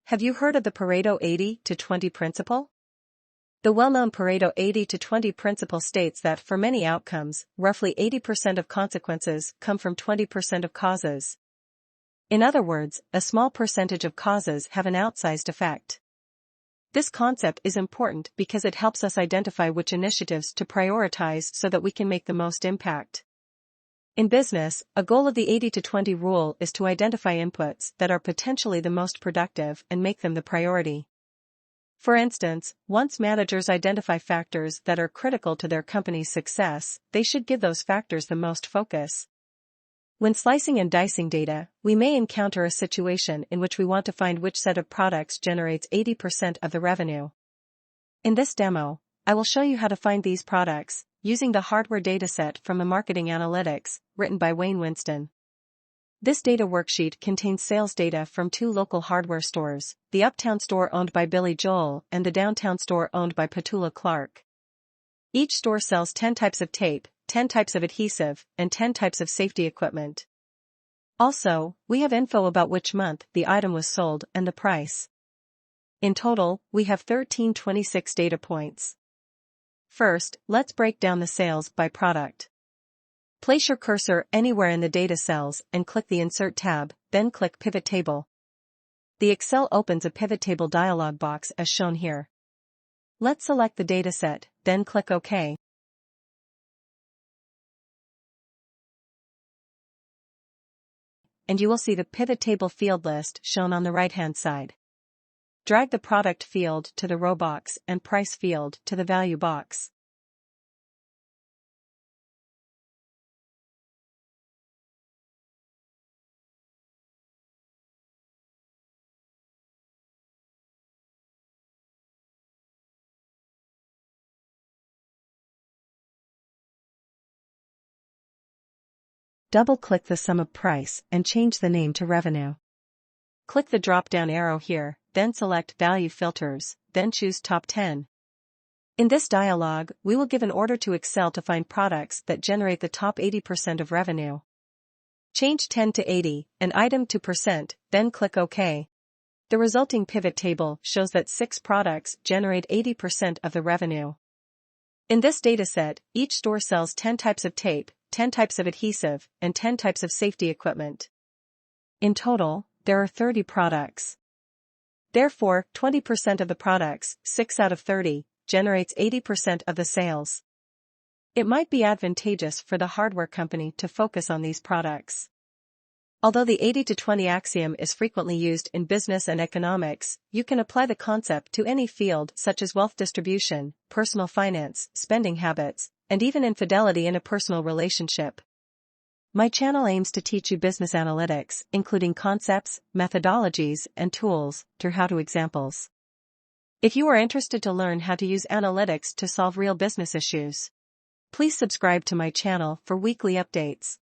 Have you heard of the Pareto 80 to 20 principle? The well-known Pareto 80 to 20 principle states that for many outcomes, roughly 80% of consequences come from 20% of causes. In other words, a small percentage of causes have an outsized effect. This concept is important because it helps us identify which initiatives to prioritize so that we can make the most impact. In business, a goal of the 80 to 20 rule is to identify inputs that are potentially the most productive and make them the priority. For instance, once managers identify factors that are critical to their company's success, they should give those factors the most focus. When slicing and dicing data, we may encounter a situation in which we want to find which set of products generates 80% of the revenue. In this demo, I will show you how to find these products, using the hardware dataset from a Marketing Analytics, written by Wayne Winston. This data worksheet contains sales data from two local hardware stores, the Uptown store owned by Billy Joel and the Downtown store owned by Petula Clark. Each store sells 10 types of tape, 10 types of adhesive, and 10 types of safety equipment. Also, we have info about which month the item was sold and the price. In total, we have 1326 data points. First, let's break down the sales by product. Place your cursor anywhere in the data cells and click the Insert tab, then click Pivot Table. The Excel opens a pivot table dialog box as shown here. Let's select the dataset, then click OK. And you will see the pivot table field list shown on the right-hand side. Drag the product field to the row box and price field to the value box. Double-click the sum of price and change the name to revenue. Click the drop-down arrow here, then select Value Filters, then choose Top 10. In this dialog, we will give an order to Excel to find products that generate the top 80% of revenue. Change 10 to 80, and item to %, then click OK. The resulting pivot table shows that 6 products generate 80% of the revenue. In this dataset, each store sells 10 types of tape, 10 types of adhesive, and 10 types of safety equipment. In total, there are 30 products. Therefore, 20% of the products, 6 out of 30, generates 80% of the sales. It might be advantageous for the hardware company to focus on these products. Although the 80 to 20 axiom is frequently used in business and economics, you can apply the concept to any field such as wealth distribution, personal finance, spending habits, and even infidelity in a personal relationship. My channel aims to teach you business analytics, including concepts, methodologies, and tools, through how-to examples. If you are interested to learn how to use analytics to solve real business issues, please subscribe to my channel for weekly updates.